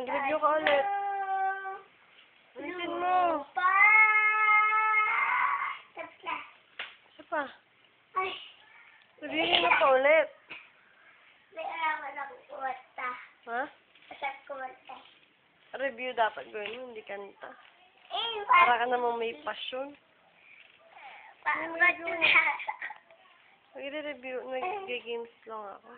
Mag-review ka ulit. Ulitin mo. Tapos na. Isa pa. Ay. Reviewin mo pa ulit. May arawan akong kumanta. Ha? Masarap kumanta. Review dapat gawin mo, hindi kanta. Eh, Para ka namang may passion. Ba't na? Mag-review, nag-games lang ako.